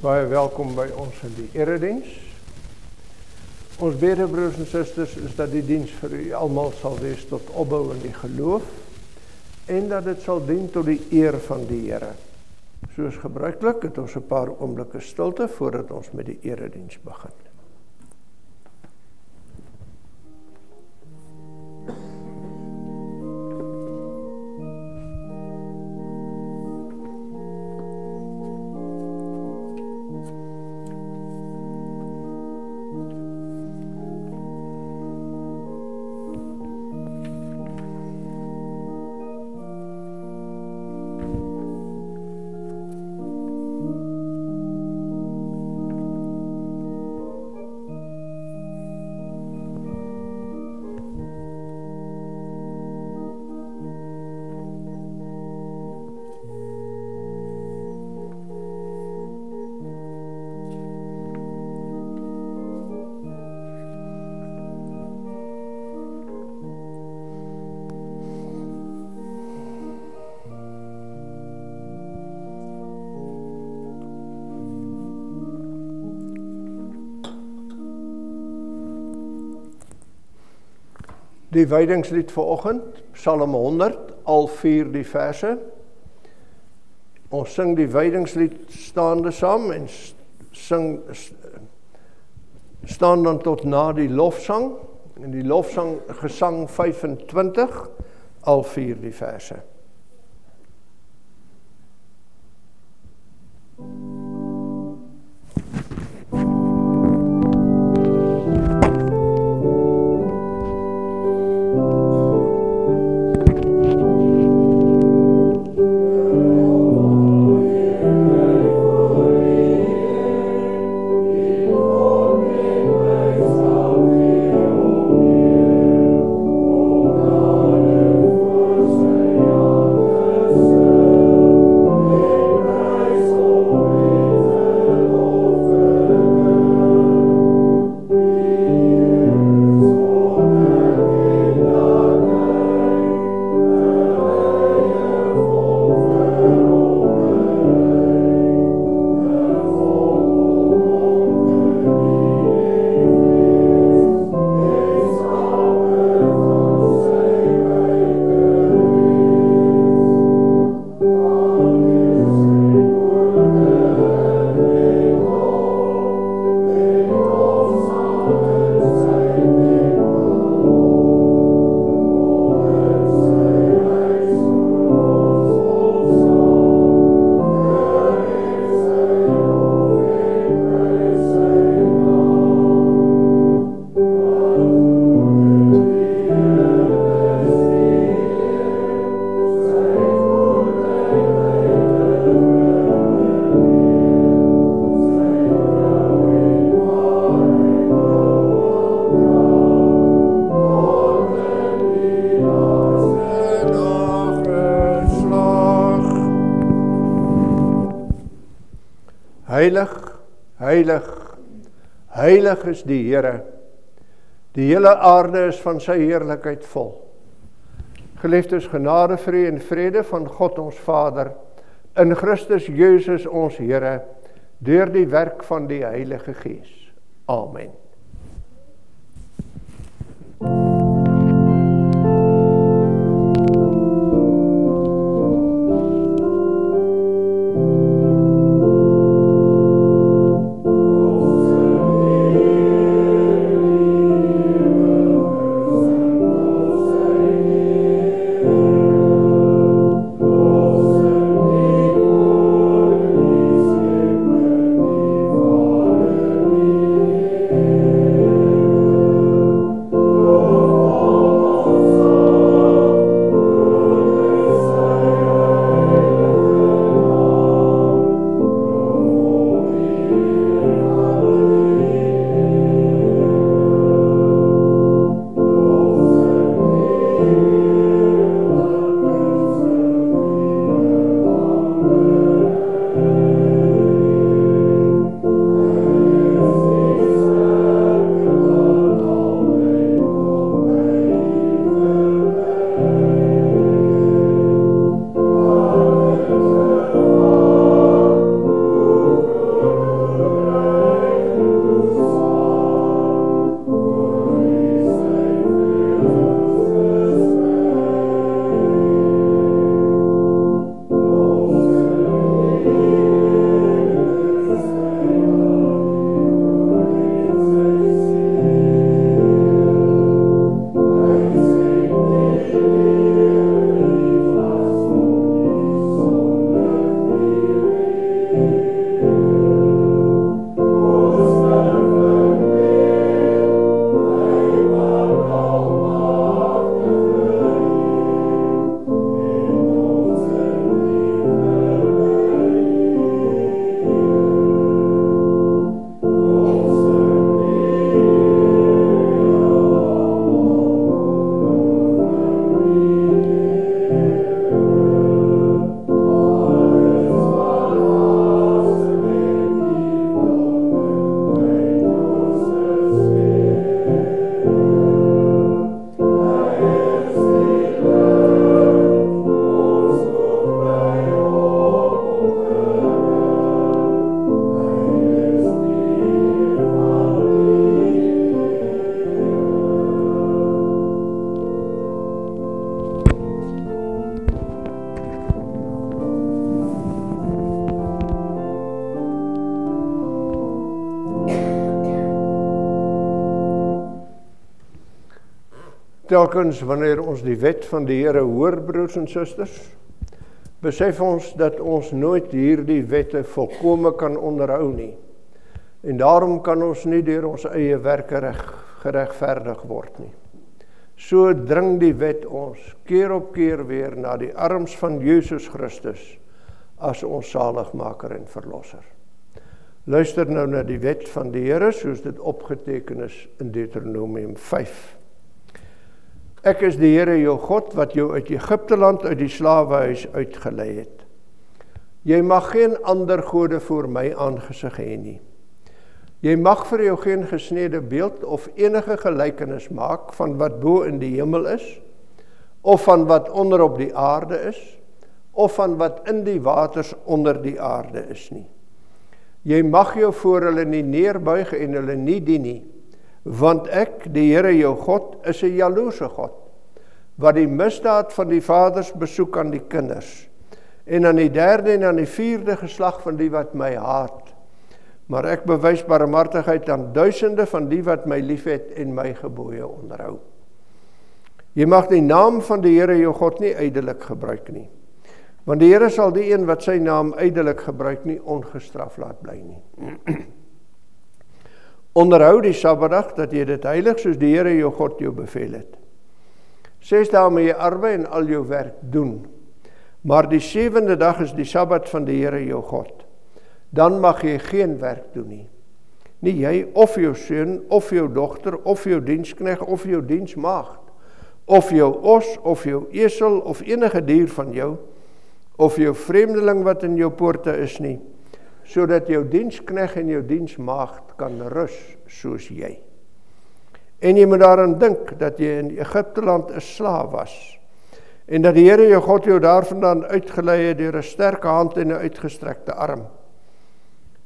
Baie welkom by ons in die erediens. Ons bede, broers en susters, is dat die diens vir u almal sal wees tot opbou in die geloof en dat dit sal dien tot die eer van die Here. Soos gebruiklik het ons 'n paar oomblikke stilte voordat ons met die erediens begin. Die wydingslied vanoggend, Psalm 100, al 4 die verse. Ons sing die wydingslied staande saam en staan dan tot na die lofsang. En die lofsang gesang 25, al 4 die verse. Heilig, heilig, heilig is die Here. Die hele aarde is van sy heerlikheid vol. Geliefdes, genade, vrede en vrede van God ons Vader, in Christus Jesus ons Here, deur die werk van die Heilige Gees. Amen. Amen. Telkens wanneer ons die wet van die Here hoor, broers en susters, besef ons dat ons nooit hierdie wette volkome kan onderhou nie. En daarom kan ons nie deur ons eie werke geregverdig word nie. So dring die wet ons keer op keer weer na die arms van Jesus Christus as ons saligmaker en verlosser. Luister nou na die wet van die Here soos dit opgeteken is in Deuteronomium 5. Ek is die Here jou God wat jou uit Egipte land uit die slawehuis uitgelei het. Jy mag geen ander gode voor my aangesig hê nie. Jy mag vir jou geen gesnede beeld of enige gelykenis maak van wat bo in die hemel is, of van wat onder op die aarde is, of van wat in die waters onder die aarde is nie. Jy mag jou voor hulle nie neerbuig en hulle nie dien nie, want ek, die Here jou God, is 'n jaloerse God, wat die misdaad van die vaders besoek aan die kinders, en aan die derde en aan die vierde geslag van die wat my haat. Maar ek bewys barmhartigheid aan duisende van die wat my liefhet en my gebooie onderhou. Jy mag die naam van die Here jou God nie ydelik gebruik nie, want die Here sal die een wat sy naam ydelik gebruik nie ongestraf laat bly nie. Onderhou die Sabbatdag dat jy dit heilig soos die Here jou God jou beveel het. 6 dae moet jy arbei en al jou werk doen, maar die 7de dag is die Sabbat van die Here jou God. Dan mag jy geen werk doen nie. Nie jy of jou seun of jou dogter of jou diensknegt of jou diensmaagd, of jou os of jou esel of enige dier van jou, of jou vreemdeling wat in jou poorte is nie, sodat jou diensknegt en jou diensmaagd kan rus soos jy. En jy moet daaraan dink dat jy in Egipte land 'n slaaf was, en dat die Here jou God jou daarvandaan uitgelei het deur 'n sterke hand en 'n uitgestrekte arm.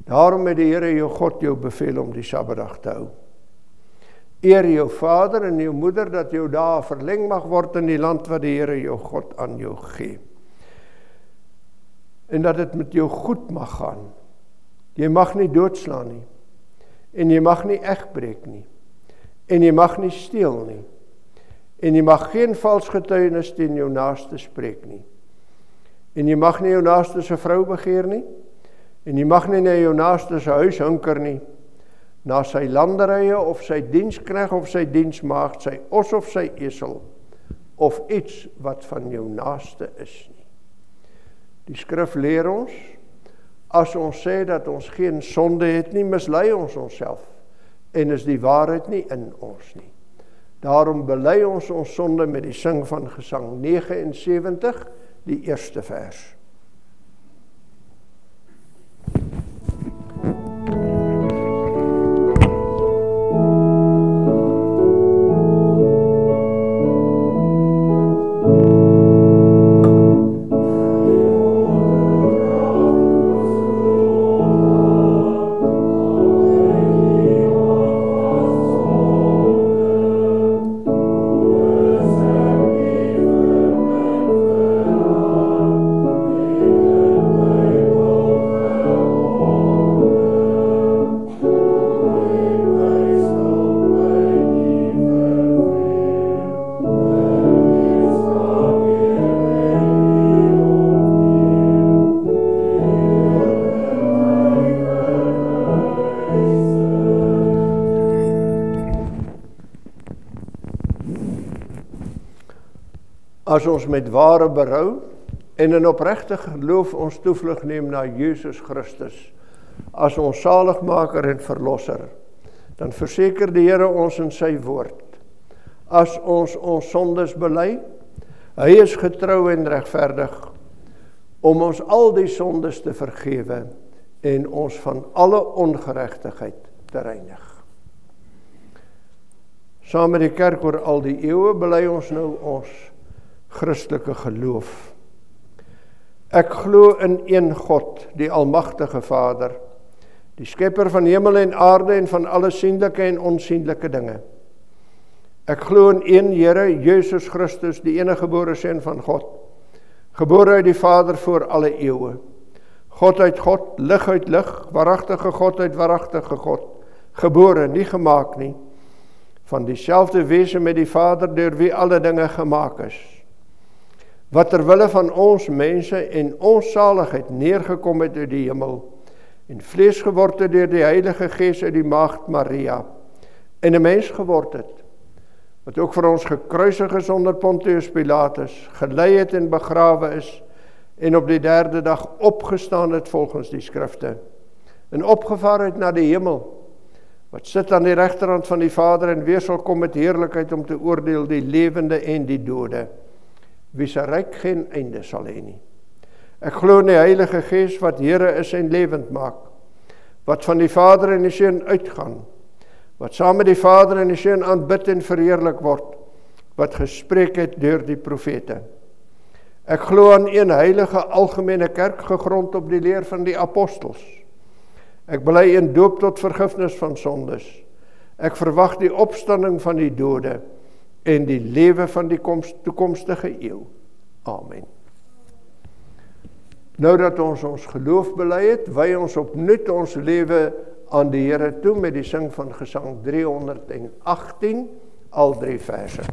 Daarom het die Here jou God jou beveel om die Sabbatdag te hou. Eer jou vader en jou moeder dat jou dae verleng mag word in die land wat die Here jou God aan jou gee. En dat dit met jou goed mag gaan. Jy mag nie doodslaan nie, en jy mag nie egbreek nie, en jy mag nie steel nie, en jy mag geen vals getuienis teen jou naaste spreek nie, en jy mag nie jou naaste se vrou begeer nie, en jy mag nie na jou naaste se huis hunker nie, na sy landerye of sy diensknegt of sy diensmaagd, sy os of sy esel, of iets wat van jou naaste is nie. Die skrif leer ons, as ons sê dat ons geen sonde het nie, mislei ons onsself, en is die waarheid nie in ons nie. Daarom bely ons sonde met die sing van Gesang 79, die eerste vers. As ons met ware berou en in opregte geloof ons toevlug neem na Jesus Christus as ons saligmaker en verlosser, dan verseker die Here ons in sy woord. As ons sondes bely, hy is getrou en regverdig om ons al die sondes te vergewe en ons van alle ongeregtigheid te reinig. Saam met die kerk oor al die eeue bely ons nou ons Christelike geloof. Ek glo in een God, die almagtige Vader, die skepper van hemel en aarde en van alle sienlike en onsienlike dinge. Ek glo in een Here, Jesus Christus, die eniggebore Seun van God, gebore uit die Vader voor alle eeue. God uit God, lig uit lig, waaragtige God uit waaragtige God, gebore, nie gemaak nie, van dieselfde wese met die Vader, deur wie alle dinge gemaak is, wat terwille van ons mense en ons saligheid neergekom het uit die hemel, en vlees geword het deur die Heilige Gees uit die maagd Maria, en 'n mens geword het, wat ook vir ons gekruisig is onder Pontius Pilatus, gelei het en begrawe is, en op die 3de dag opgestaan het volgens die skrifte, en opgevaar het na die hemel, wat sit aan die regterhand van die Vader, en weer sal kom met heerlikheid om te oordeel die lewende en die dode, wie se ryk geen einde sal hê nie. Ek glo in die Heilige Gees, wat Here is en lewend maak, wat van die Vader en die Seun uitgaan, wat saam met die Vader en die Seun aanbid en verheerlik word, wat gespreek het deur die profete. Ek glo aan een heilige algemene kerk, gegrond op die leer van die apostels. Ek bely een doop tot vergifnis van sondes. Ek verwag die opstanding van die dode en die lewe van die toekomstige eeuw. Amen. Nou dat ons geloof bely het, wy ons opnuut ons lewe aan die Here toe met die sing van Gesang 318, al 3 verse.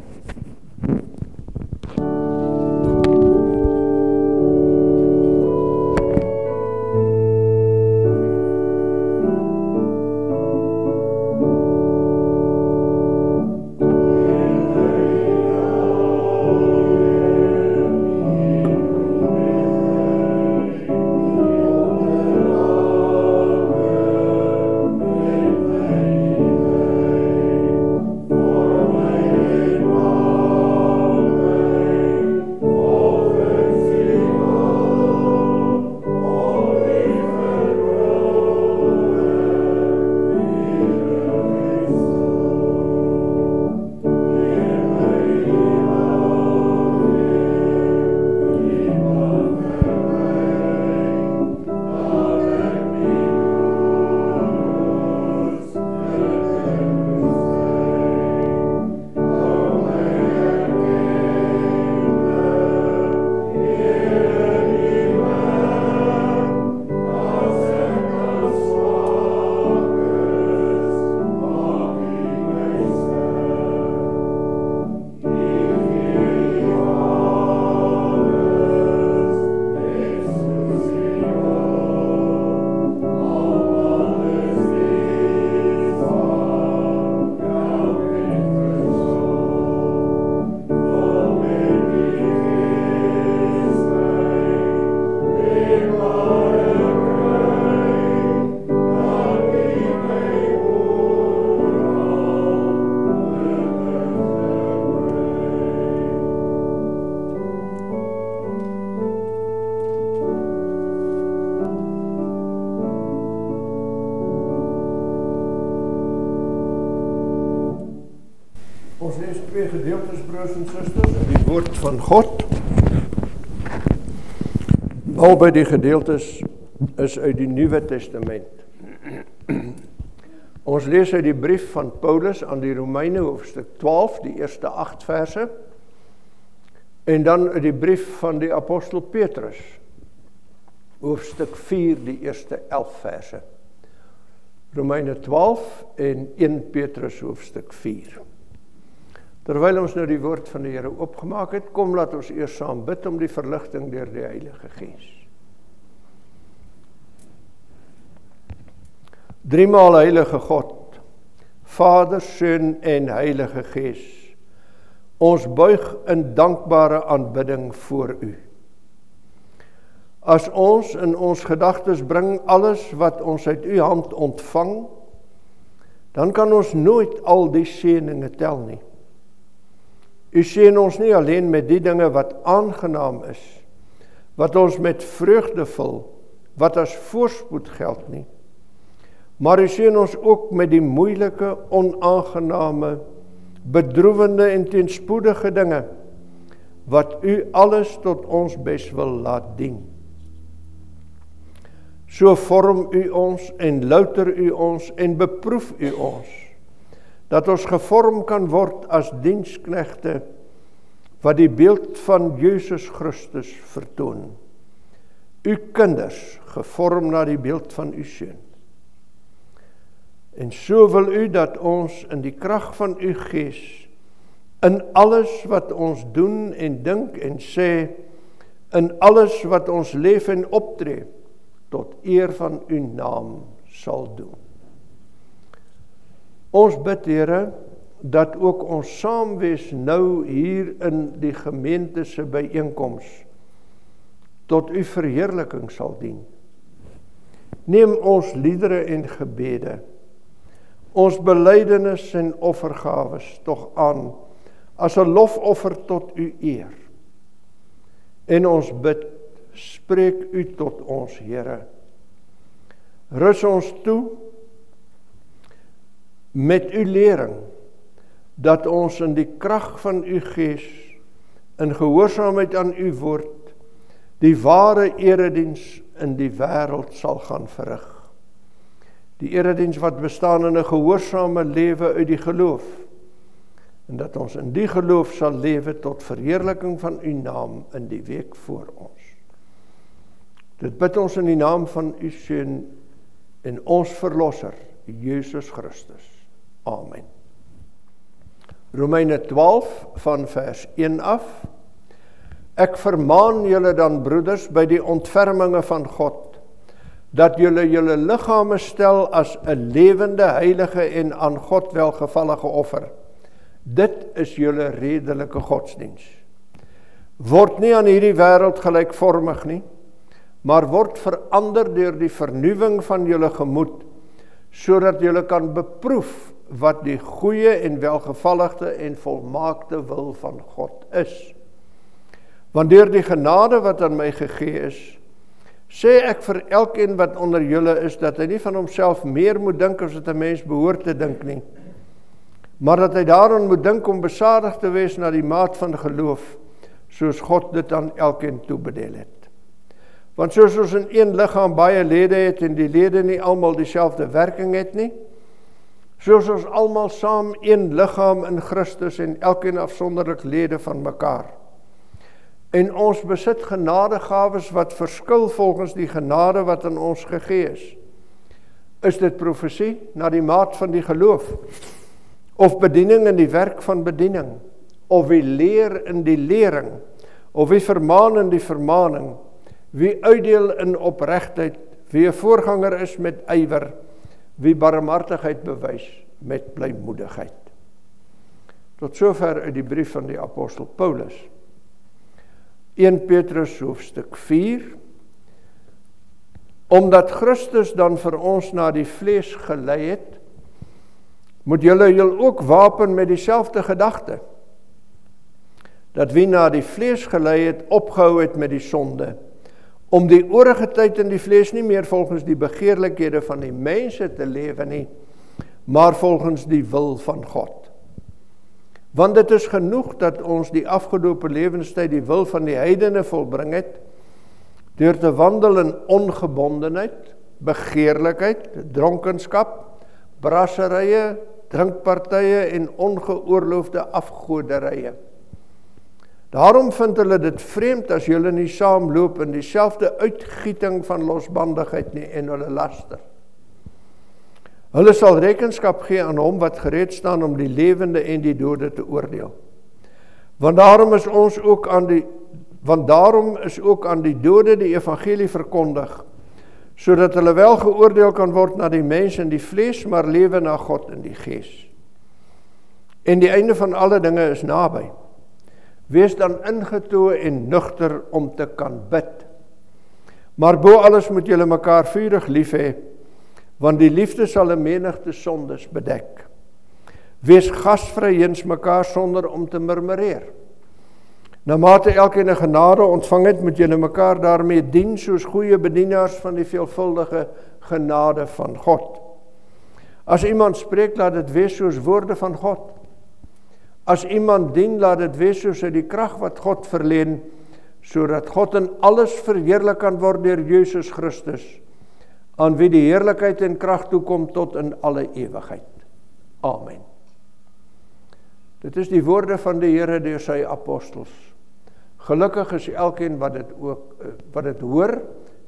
Ons lees 2 gedeeltes, broers en susters, in die woord van God. Albei die gedeeltes is uit die Nuwe Testament. Ons lees uit die brief van Paulus aan die Romeine, hoofstuk 12, die eerste 8 verse, en dan uit die brief van die apostel Petrus, hoofstuk 4, die eerste 11 verse. Romeine 12 en 1 Petrus hoofstuk 4. Terwyl ons nou die woord van die Here opgemaak het, kom laat ons eers saam bid om die verligting deur die Heilige Gees. Driemaal heilige God, Vader, Seun en Heilige Gees, ons buig in dankbare aanbidding voor U. As ons in ons gedagtes bring alles wat ons uit U hand ontvang, dan kan ons nooit al die seëninge tel nie. U seën ons nie alleen met die dinge wat aangenaam is, wat ons met vreugde vul, wat as voorspoed geld nie, maar u seën ons ook met die moeilike, onaangename, bedroewende en teenspoedige dinge, wat u alles tot ons bes wil laat dien. So vorm u ons en louter u ons en beproef u ons, dat ons gevorm kan word as diensknegte wat die beeld van Jesus Christus vertoon. U kinders, gevorm na die beeld van u Seun. En so wil u dat ons in die krag van u Gees, in alles wat ons doen en dink en sê, in alles wat ons leef en optree, tot eer van u naam sal doen. Ons bid, Here, dat ook ons saam wees nou hier in die gemeente se byeenkoms tot u verheerliking sal dien. Neem ons liedere en gebede, ons belydenis en offergawes tog aan as 'n lofoffer tot u eer. En ons bid, spreek u tot ons, Here. Rus ons toe met u lering, dat ons in die krag van u Gees, in gehoorsaamheid aan u woord, die ware erediens in die wêreld sal gaan verrig. Die erediens wat bestaan in 'n gehoorsame lewe uit die geloof, en dat ons in die geloof sal lewe tot verheerliking van u naam in die week voor ons. Dit bid ons in die naam van u Seun en ons Verlosser, Jesus Christus. Amen. Romeine 12 van vers 1 af. Ek vermaan julle dan, broeders, by die ontferminge van God, dat julle julle liggame stel as 'n lewende, heilige en aan God welgevallige offer. Dit is julle redelike godsdiens. Word nie aan hierdie wêreld gelykvormig nie, maar word verander deur die vernuwing van julle gemoed, sodat julle kan beproef wat die goeie en welgevallige en volmaakte wil van God is. Want deur die genade wat aan my gegee is, sê ek vir elkeen wat onder julle is, dat hy nie van homself meer moet dink as wat 'n mens behoort te dink nie, maar dat hy daaraan moet dink om besadig te wees na die maat van geloof, soos God dit aan elkeen toebedeel het. Want soos ons in een liggaam baie lede het en die lede nie almal dieselfde werking het nie, soos ons almal saam een liggaam in Christus en elkeen afsonderlik lede van mekaar. En ons besit genadegawes wat verskil volgens die genade wat aan ons gegee is. Is dit profesie na die maat van die geloof? Of bediening in die werk van bediening? Of wie leer in die lering? Of wie vermaan in die vermaning? Wie uitdeel in opregtheid? Wie 'n voorganger is met ywer? Wie barmhartigheid bewys met blymoedigheid? Tot sover uit die brief van die apostel Paulus. 1 Petrus hoofstuk 4. Omdat Christus dan vir ons na die vlees gelei het, moet julle ook wapen met dieselfde gedagte, dat wie na die vlees gelei het, opgehou het met die sonde, om die oorige tyd in die vlees nie meer volgens die begeerlikhede van die mense te lewe nie, maar volgens die wil van God. Want dit is genoeg dat ons die afgelope lewenstyd die wil van die heidene volbring het, deur te wandel in ongebondenheid, begeerlikheid, dronkenskap, brasserye, drinkpartye en ongeoorloofde afgoderye. Daarom vind hulle dit vreemd as julle nie saamloop in dieselfde uitgieting van losbandigheid nie en hulle laster. Hulle sal rekenskap gee aan hom wat gereed staan om die lewende en die dode te oordeel. Want daarom is ook aan die dode die evangelie verkondig, sodat hulle wel geoordeel kan word na die mens in die vlees, maar lewe na God in die gees. En die einde van alle dinge is naby. Wees dan ingetoe en nugter om te kan bid. Maar bo alles moet julle mekaar vurig lief hê, want die liefde sal 'n menigte sondes bedek. Wees gasvry jeens mekaar sonder om te murmureer. Na mate elkeen 'n genade ontvang het, moet julle mekaar daarmee dien soos goeie bedienaars van die veelvuldige genade van God. As iemand spreek, laat dit wees soos woorde van God. As iemand dien, laat dit wees soos uit die krag wat God verleen, sodat God in alles verheerlik kan word deur Jesus Christus, aan wie die heerlikheid en krag toekom tot in alle ewigheid. Amen. Dit is die woorde van die Here deur sy apostels. Gelukkig is elkeen wat dit hoor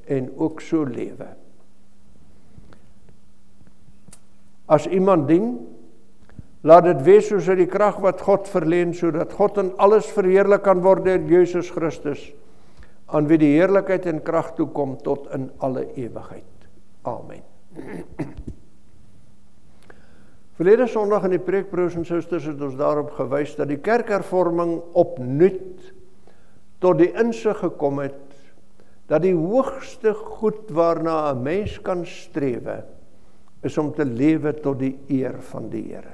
en ook so lewe. As iemand dien, laat dit wees soos uit die krag wat God verleen, sodat God in alles verheerlik kan word deur Jesus Christus, aan wie die heerlikheid en krag toekom tot in alle ewigheid. Amen. Verlede Sondag in die preek, broers en susters, het ons daarop gewys dat die kerkhervorming opnuut tot die insig gekom het dat die hoogste goed waarna 'n mens kan strewe is om te lewe tot die eer van die Here.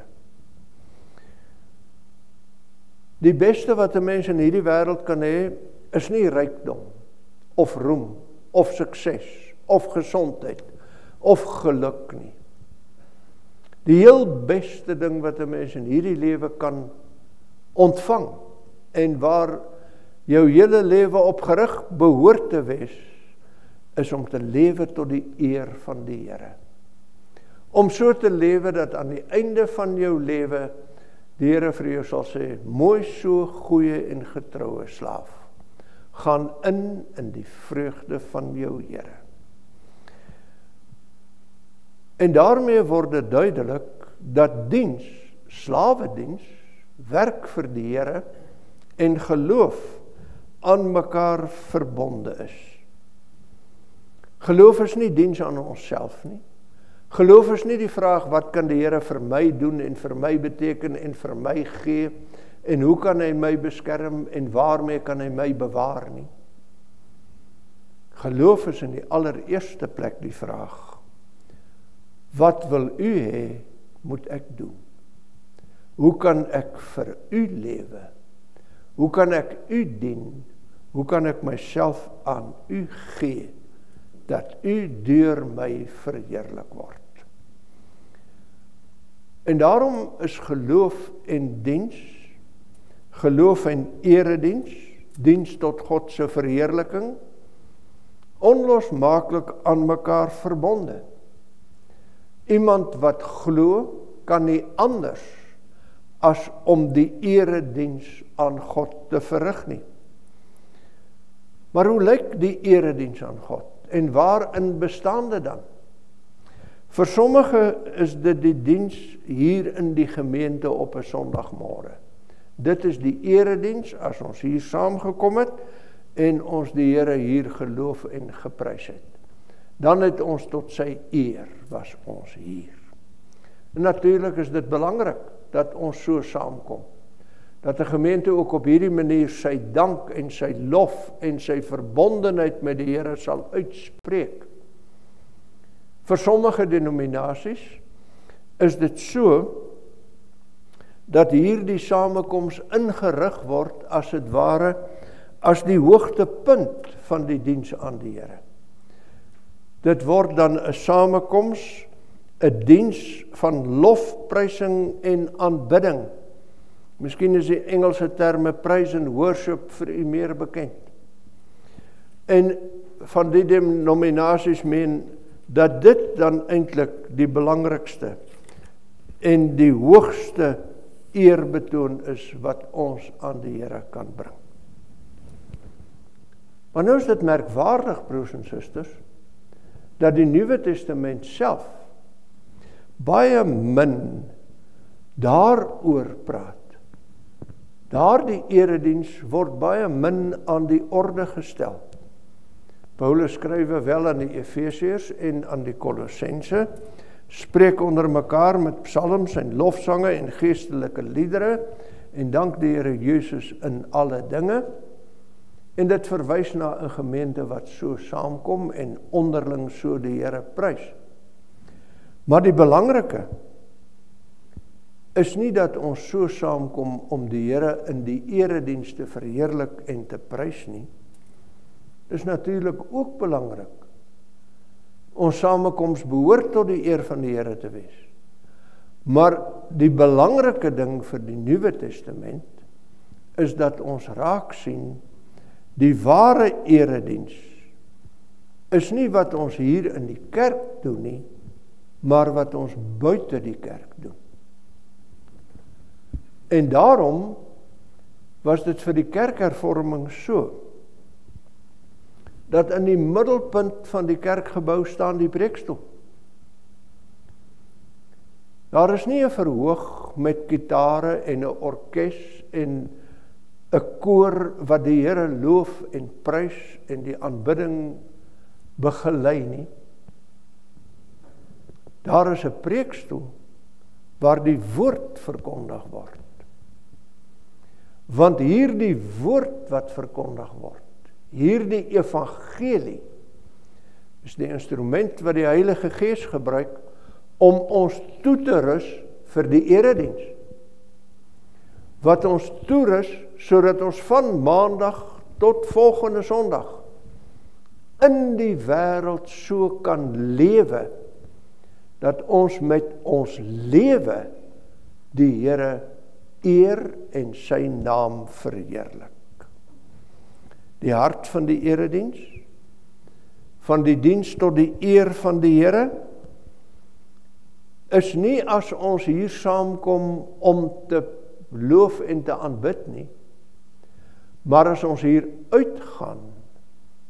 Die beste wat 'n mens in hierdie wêreld kan hê, is nie rykdom, of roem, of sukses, of gesondheid, of geluk nie. Die heel beste ding wat 'n mens in hierdie lewe kan ontvang, en waar jou hele lewe op gerig behoort te wees, is om te lewe tot die eer van die Here. Om so te lewe dat aan die einde van jou lewe die Here vir jou sal sê, mooi so, goeie en getroue slaaf, gaan in die vreugde van jou Here. En daarmee word dit duidelik dat diens, slawediens, werk vir die Here en geloof aan mekaar verbonde is. Geloof is nie diens aan onsself nie. Geloof is nie die vraag, wat kan die Here vir my doen en vir my beteken en vir my gee, en hoe kan hy my beskerm en waarmee kan hy my bewaar nie. Geloof is in die allereerste plek die vraag, wat wil u hê, moet ek doen? Hoe kan ek vir u lewe? Hoe kan ek u dien? Hoe kan ek myself aan u gee, dat u deur my verheerlik word? En daarom is geloof en diens, geloof en erediens, diens tot God se verheerliking, onlosmaaklik aan mekaar verbonde. Iemand wat glo, kan nie anders as om die erediens aan God te verrig nie. Maar hoe lyk die erediens aan God? En waarin bestaan dit dan? Vir sommige is dit die diens hier in die gemeente op 'n Sondagmôre. Dit is die erediens as ons hier saamgekom het en ons die Here hier geloof en geprys het. Dan het ons tot sy eer was ons hier. En natuurlik is dit belangrik dat ons so saamkom. Dat 'n gemeente ook op hierdie manier sy dank en sy lof en sy verbondenheid met die Here sal uitspreek. Vir sommige denominasies is dit so dat hierdie samekoms ingerig word as dit ware as die hoogtepunt van die diens aan die Here. Dit word dan 'n samekoms, 'n diens van lofprysing en aanbidding. Miskien is die Engelse terme praise and worship vir u meer bekend. En van die denominasies meen dat dit dan eintlik die belangrikste en die hoogste eerbetoon is wat ons aan die Here kan bring. Maar nou is dit merkwaardig, broers en susters, dat die Nuwe Testament self baie min daaroor praat. Daardie erediens word baie min aan die orde gestel. Paulus skrywe wel aan die Efesiërs en aan die Kolossense, spreek onder mekaar met psalms en lofsange en geestelike liedere en dank die Here Jesus in alle dinge. En dit verwys na 'n gemeente wat so saamkom en onderling so die Here prys. Maar die belangrike is nie dat ons so saamkom om die Here in die erediens te verheerlik en te prys nie. Dis natuurlik ook belangrik. Ons samekoms behoort tot die eer van die Here te wees. Maar die belangrike ding vir die Nuwe Testament is dat ons raak sien die ware erediens is nie wat ons hier in die kerk doen nie, maar wat ons buite die kerk doen. En daarom was dit vir die kerkhervorming so, dat in die middelpunt van die kerkgebou staan die preekstoel. Daar is nie 'n verhoog met gitare en 'n orkes en 'n koor wat die Here loof en prys en die aanbidding begelei nie. Daar is 'n preekstoel waar die woord verkondig word. Want hierdie woord wat verkondig word, hierdie evangelie, is die instrument wat die Heilige Gees gebruik om ons toe te rus vir die erediens. Wat ons toerus sodat ons van maandag tot volgende Sondag in die wêreld so kan lewe, dat ons met ons lewe die Here eer en sy naam verheerlik. Die hart van die erediens, van die diens tot die eer van die Here, is nie as ons hier saamkom om te loof en te aanbid nie, maar as ons hier uitgaan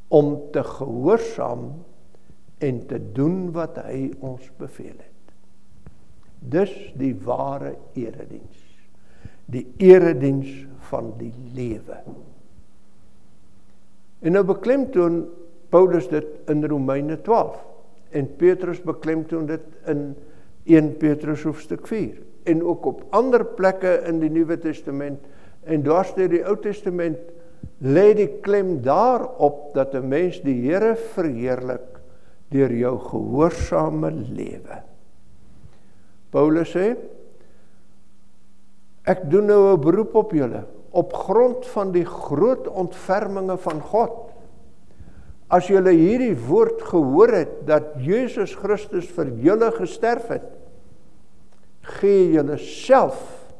om te gehoorsaam en te doen wat hy ons beveel het. Dis die ware erediens. Die erediens van die lewe. En nou beklemtoon Paulus dit in Romeine 12 en Petrus beklemtoon dit in 1 Petrus hoofstuk 4 en ook op ander plekke in die Nuwe Testament en dwars deur die Ou Testament lê die klem daarop dat 'n mens die Here verheerlik deur jou gehoorsame lewe. Paulus sê, ek doen nou 'n beroep op julle, op grond van die groot ontferminge van God. As julle hierdie woord gehoor het, dat Jesus Christus vir julle gesterf het, gee julle self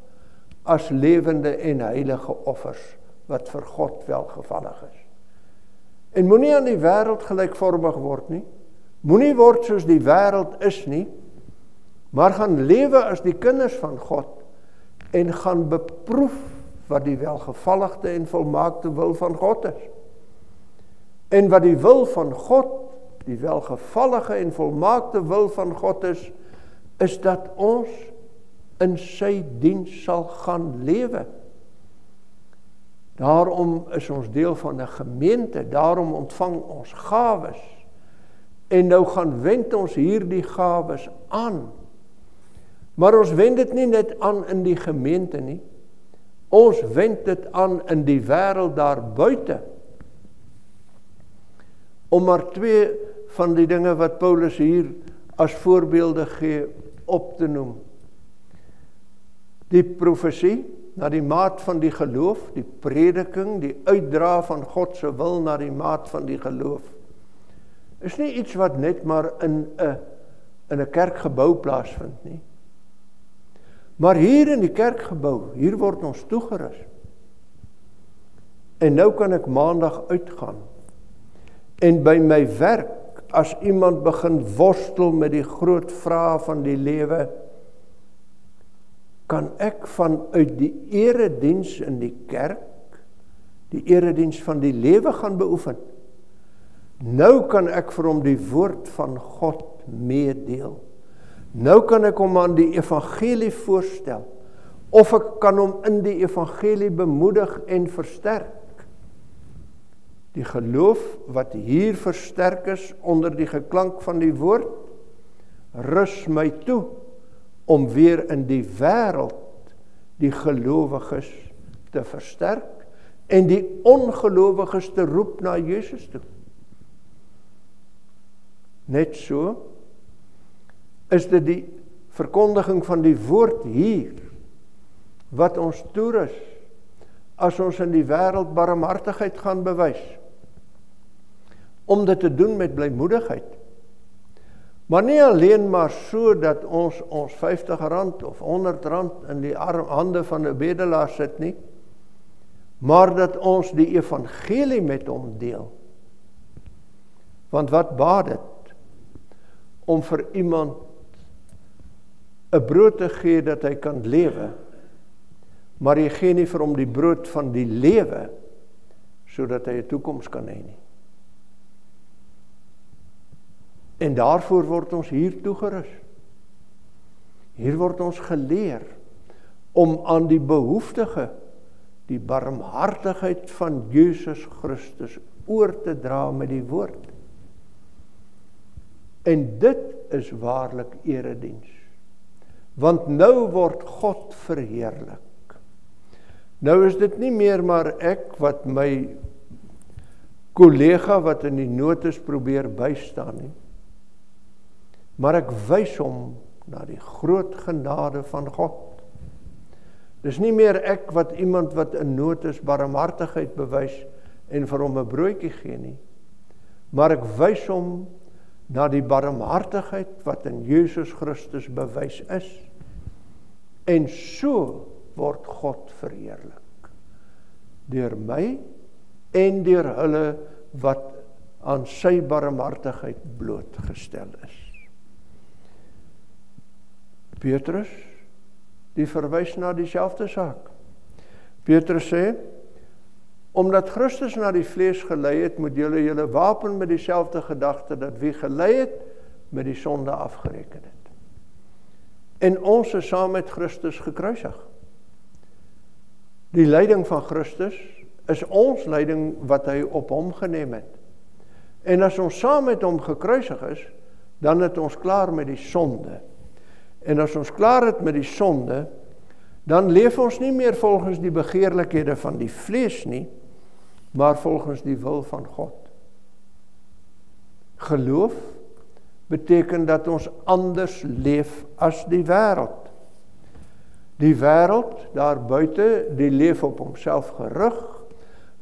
as lewende en heilige offers, wat vir God welgevallig is. En moenie aan die wêreld gelykvormig word nie, moenie word soos die wêreld is nie, maar gaan lewe as die kinders van God, en gaan beproef wat die welgevalligde en volmaakte wil van God is. En wat die wil van God, die welgevallige en volmaakte wil van God is dat ons in sy diens sal gaan lewe. Daarom is ons deel van 'n gemeente, daarom ontvang ons gawes. En nou gaan wend ons hierdie gawes aan. Maar ons wend dit nie net aan in die gemeente nie. Ons wend dit aan in die wêreld daar buite. Om maar 2 van die dinge wat Paulus hier as voorbeelde gee op te noem. Die profesie na die maat van die geloof, die prediking, die uitdra van God se wil na die maat van die geloof, is nie iets wat net maar in 'n kerkgebou plaasvind nie. Maar hier in die kerkgebou, hier word ons toegerus. En nou kan ek maandag uitgaan. En by my werk, as iemand begin worstel met die groot vrae van die lewe, kan ek vanuit die erediens in die kerk, die erediens van die lewe gaan beoefen. Nou kan ek vir hom die woord van God meedeel. Nou kan ek hom aan die evangelie voorstel, of ek kan hom in die evangelie bemoedig en versterk. Die geloof wat hier versterk is onder die geklank van die woord, rus my toe om weer in die wêreld die gelowiges te versterk en die ongelowiges te roep na Jesus toe. Net so is dit die verkondiging van die woord hier wat ons toerus as ons in die wêreld barmhartigheid gaan bewys. Om dit te doen met blymoedigheid. Maar nie alleen maar so dat ons R50 of R100 in die hande van 'n bedelaar sit nie, maar dat ons die evangelie met hom deel. Want wat baat dit om vir iemand 'n brood te gee dat hy kan lewe, maar jy gee nie vir hom die brood van die lewe, sodat hy 'n toekoms kan hê nie. En daarvoor word ons hier toegerus. Hier word ons geleer om aan die behoeftige die barmhartigheid van Jesus Christus oor te dra met die woord. En dit is waarlik erediens. Want nou word God verheerlik. Nou is dit nie meer maar ek wat my kollega wat in die notas probeer bystaan nie. Maar ek wys hom na die groot genade van God. Dis nie meer ek wat iemand wat in nood is barmhartigheid bewys en vir hom 'n broodjie gee nie. Maar ek wys hom na die barmhartigheid wat in Jesus Christus bewys is. En so word God verheerlik. Deur my en deur hulle wat aan sy barmhartigheid blootgestel is. Petrus, die verwys na dieselfde saak. Petrus sê, omdat Christus na die vlees gelei het, moet julle wapen met dieselfde gedagte, dat wie gelei het, met die sonde afgereken het. En ons is saam met Christus gekruisig. Die lyding van Christus is ons lyding wat hy op hom geneem het. En as ons saam met hom gekruisig is, dan het ons klaar met die sonde. En as ons klaar het met die sonde, dan leef ons nie meer volgens die begeerlikhede van die vlees nie, maar volgens die wil van God. Geloof beteken dat ons anders leef as die wêreld. Die wêreld daar buite, die leef op homself gerig,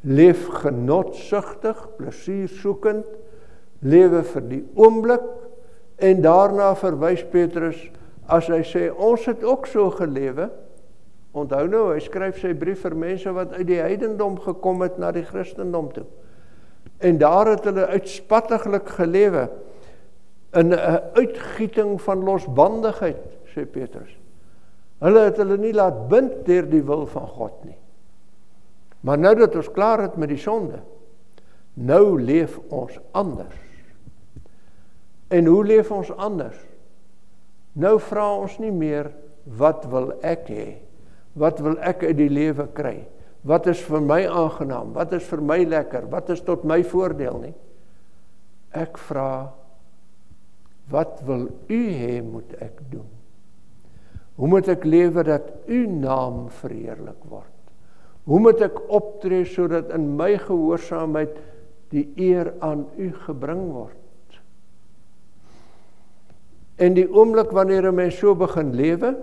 leef genotsugtig, plesiersoekend, lewe vir die oomblik, en daarna verwys Petrus, as hy sê, ons het ook so gelewe. Onthou nou, hy skryf sy brief vir mense wat uit die heidendom gekom het na die Christendom toe. En daar het hulle uitspattiglik gelewe, in 'n uitgieting van losbandigheid, sê Petrus. Hulle het hulle nie laat bind deur die wil van God nie. Maar nou dat ons klaar het met die sonde, nou leef ons anders. En hoe leef ons anders? Nou vra ons nie meer, wat wil ek hê? Wat wil ek uit die lewe kry? Wat is vir my aangenaam? Wat is vir my lekker? Wat is tot my voordeel nie? Ek vra, wat wil u hê moet ek doen? Hoe moet ek lewe dat u naam verheerlik word? Hoe moet ek optree sodat in my gehoorsaamheid die eer aan u gebring word? En die oomblik wanneer 'n mens so begin lewe,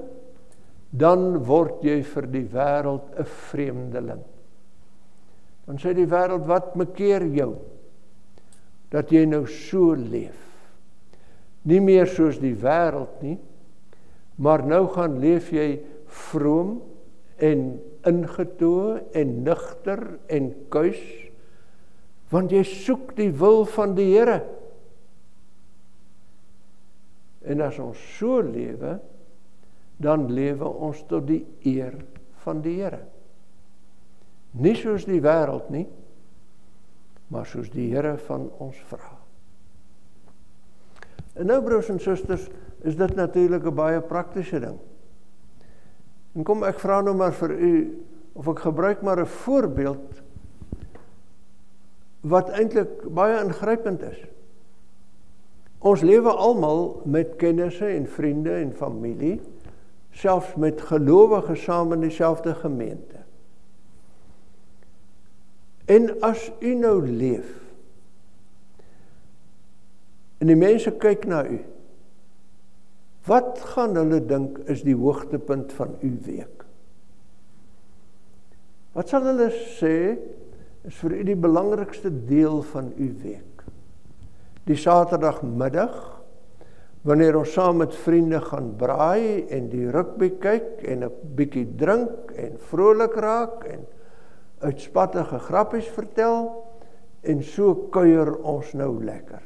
dan word jy vir die wêreld 'n vreemdeling. Dan sê die wêreld, wat makeer jou? Dat jy nou so leef. Nie meer soos die wêreld nie, maar nou gaan leef jy vroom en ingetoe en nugter en kuis, want jy soek die wil van die Here. En as ons so lewe, dan lewe ons tot die eer van die Here. Nie soos die wêreld nie, maar soos die Here van ons vra. En nou, broers en susters, is dit natuurlik 'n baie praktiese ding. En kom, ek vra nou maar vir u, of ek gebruik maar 'n voorbeeld, wat eintlik baie ingrypend is. Ons lewe almal met kennisse en vriende en familie, selfs met gelowiges saam in dieselfde gemeente. En as u nou leef, en die mense kyk na u, wat gaan hulle dink is die hoogtepunt van u week? Wat sal hulle sê is vir u die belangrikste deel van u week? Die Saterdagmiddag, wanneer ons saam met vriende gaan braai en die rugby kyk en 'n bietjie drink en vrolik raak en uitspattige grappies vertel en so kuier ons nou lekker.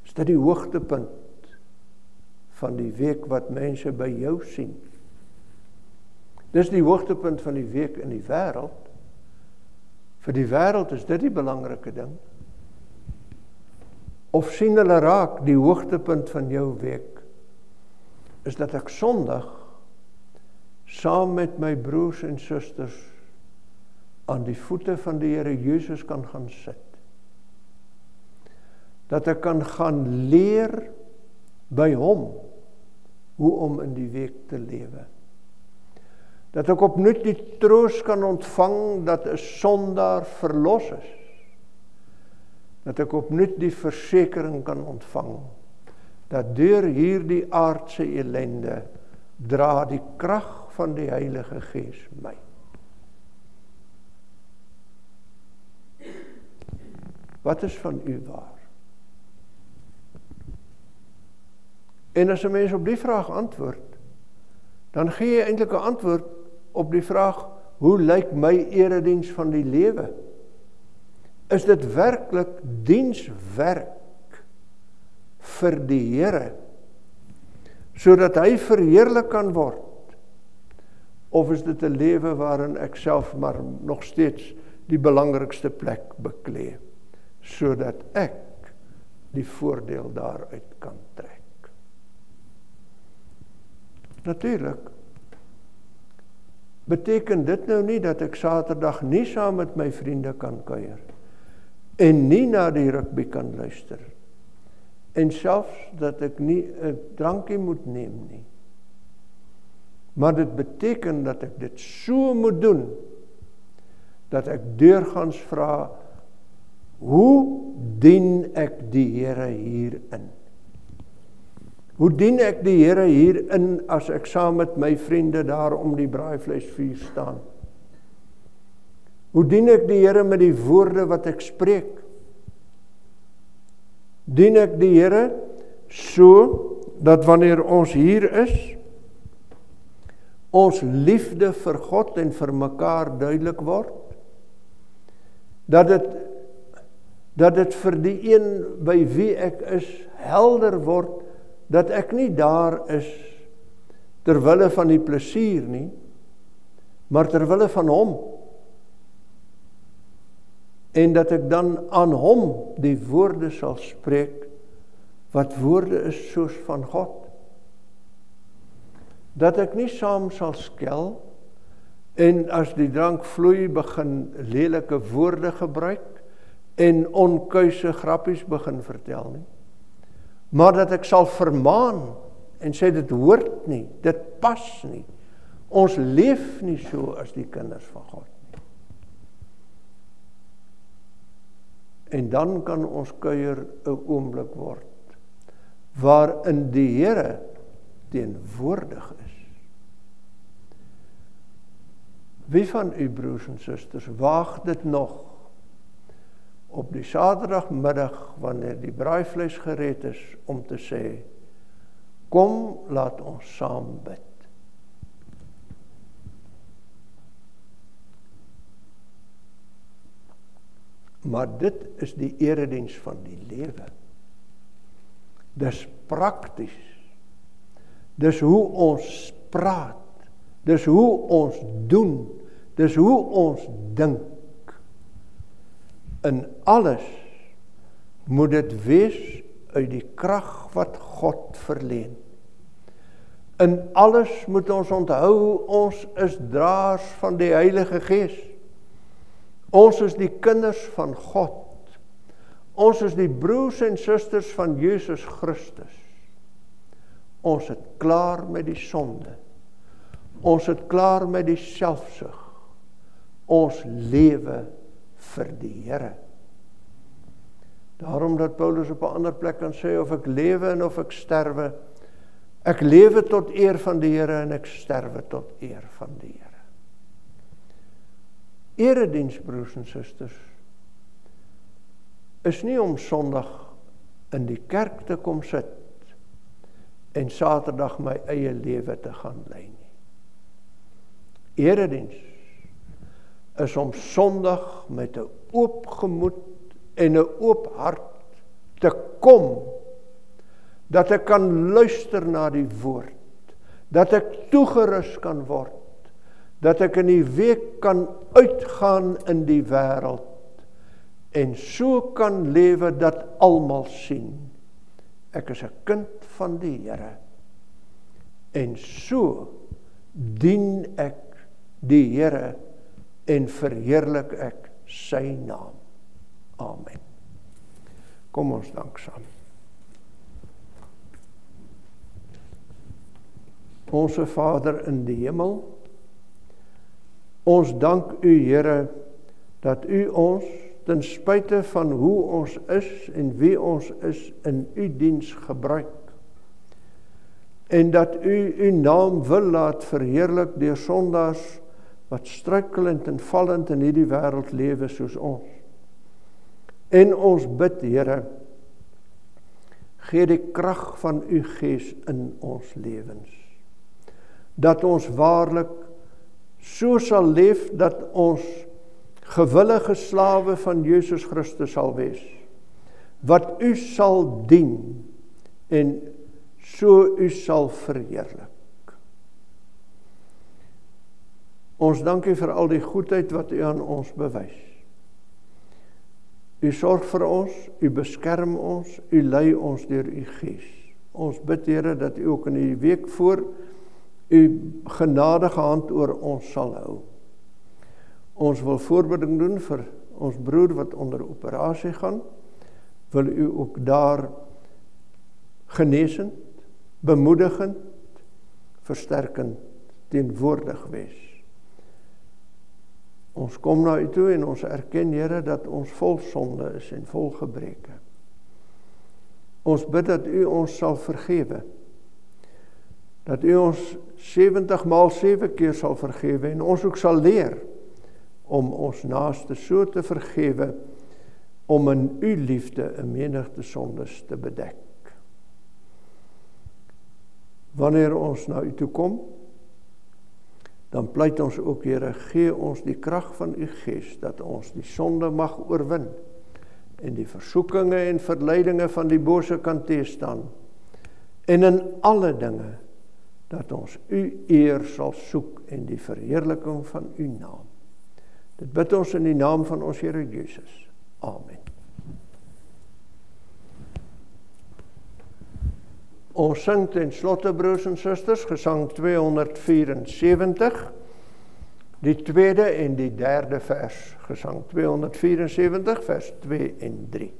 Is dit die hoogtepunt van die week wat mense by jou sien? Dis die hoogtepunt van die week in die wêreld. Vir die wêreld is dit die belangrike ding. Of sien hulle raak die hoogtepunt van jou week is dat ek Sondag saam met my broers en susters aan die voete van die Here Jesus kan gaan sit. Dat ek kan gaan leer by hom hoe om in die week te lewe. Dat ek opnuut die troos kan ontvang dat 'n sondaar verlos is. Dat ek opnuut die versekering kan ontvang dat deur hierdie aardse ellende dra die krag van die Heilige Gees my. Wat is van u waar? En as 'n mens op die vraag antwoord, dan gee jy eintlik 'n antwoord op die vraag, hoe lyk my erediens van die lewe? Is dit werklik dienswerk vir die Here, sodat hy verheerlik kan word? Of is dit 'n lewe waarin ek self maar nog steeds die belangrikste plek beklee, sodat ek die voordeel daaruit kan trek? Natuurlik beteken dit nou nie dat ek Saterdag nie saam met my vriende kan kuier en nie na die rugby kan luister en selfs dat ek nie 'n drankie moet neem nie. Maar dit beteken dat ek dit so moet doen dat ek deurgaans vra, hoe dien ek die Here hierin? Hoe dien ek die Here hierin as ek saam met my vriende daar om die braaivleisvuur staan? Hoe dien ek die Here met die woorde wat ek spreek? Dien ek die Here so dat wanneer ons hier is, ons liefde vir God en vir mekaar duidelik word? Dat dit vir die een by wie ek is helder word, dat ek nie daar is terwille van die plesier nie, maar terwille van hom. En dat ek dan aan hom die woorde sal spreek, wat woorde is soos van God. Dat ek nie saam sal skel, en as die drank vloei begin lelike woorde gebruik, en onkuise grappies begin vertel nie. Maar dat ek sal vermaan en sê dit hoort nie, dit pas nie. Ons leef nie so as die kinders van God nie. En dan kan ons kuier 'n oomblik word waarin die Here teenwoordig is. Wie van u broers en susters waag dit nog op die Saterdagmiddag, wanneer die braaivleis gereed is, om te sê, kom, laat ons saam bid. Maar dit is die erediens van die lewe. Dis prakties. Dis hoe ons praat. Dis hoe ons doen. Dis hoe ons dink. In alles moet dit wees uit die krag wat God verleen. In alles moet ons onthou, ons is draers van die Heilige Gees. Ons is die kinders van God. Ons is die broers en susters van Jesus Christus. Ons het klaar met die sonde. Ons het klaar met die selfsug. Ons lewe vir die Here. Daarom dat Paulus op 'n ander plek kan sê, of ek lewe en of ek sterwe, ek lewe tot eer van die Here en ek sterwe tot eer van die Here. Erediens, broers en susters, is nie om Sondag in die kerk te kom sit en Saterdag my eie lewe te gaan lei nie. Erediens is om Sondag met 'n oop gemoed en 'n oop hart te kom, dat ek kan luister na die woord, dat ek toegerus kan word, dat ek in die week kan uitgaan in die wêreld, en so kan lewe dat almal sien, ek is 'n kind van die Here, En so dien ek die Here en verheerlik ek sy naam. Amen. Kom ons dank saam. Onse Vader in die hemel, ons dank u Here, dat u ons, ten spyte van hoe ons is en wie ons is, in u diens gebruik. En dat u uw naam wil laat verheerlik deur sondaars, wat struikelend en vallend in hierdie wêreld lewe soos ons. En ons bid, Here, gee die krag van u Gees in ons lewens. Dat ons waarlik so sal leef, dat ons gewillige slawe van Jesus Christus sal wees, wat u sal dien, en so u sal verheerlik. Ons dank u vir al die goedheid wat u aan ons bewys. U sorg vir ons, u beskerm ons, u lei ons deur u Gees. Ons bid, Here, dat u ook in die week voor u genadige hand oor ons sal hou. Ons wil voorbereiding doen vir ons broer wat onder operasie gaan. Wil u ook daar genesend, bemoedigend, versterkend, teenwoordig wees. Ons kom na u toe en ons erken, Here, dat ons vol sonde is en vol gebreke. Ons bid dat u ons sal vergewe. Dat u ons 70 maal 7 keer sal vergewe en ons ook sal leer om ons naaste so te vergewe, om in u liefde 'n menigte sondes te bedek. Wanneer ons na u toe kom, dan pleit ons ook, Here, gee ons die krag van u Gees, dat ons die sonde mag oorwin, en die versoekinge en verleidinge van die bose kan teëstaan, en in alle dinge, dat ons u eer sal soek en die verheerliking van u naam. Dit bid ons in die naam van ons Here Jesus. Amen. Ons sing ten slotte, broers en susters, gesang 274, die tweede en die derde vers, gesang 274, vers 2 en 3.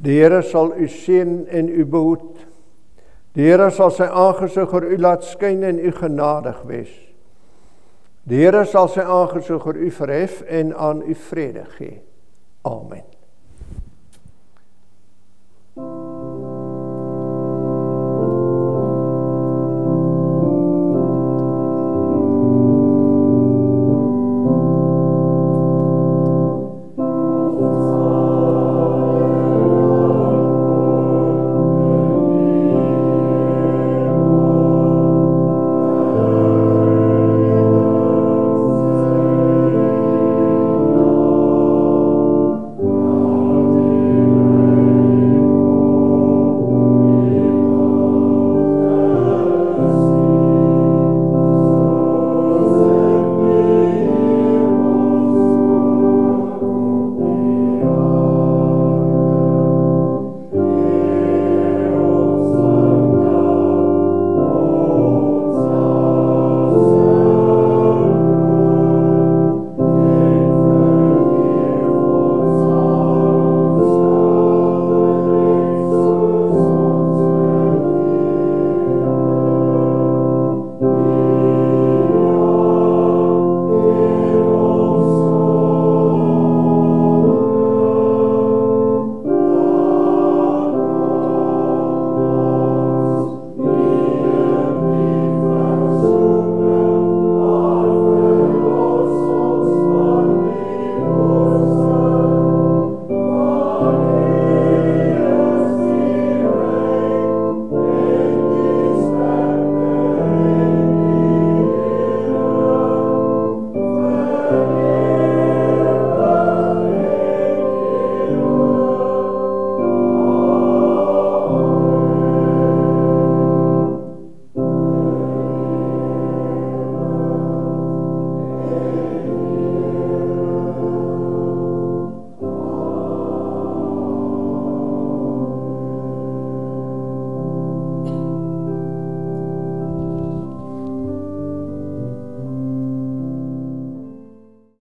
Die Here sal u seën en u behoed. Die Here sal sy aangesig oor u laat skyn en u genadig wees. Die Here sal sy aangesig oor u verhef en aan u vrede gee. Amen.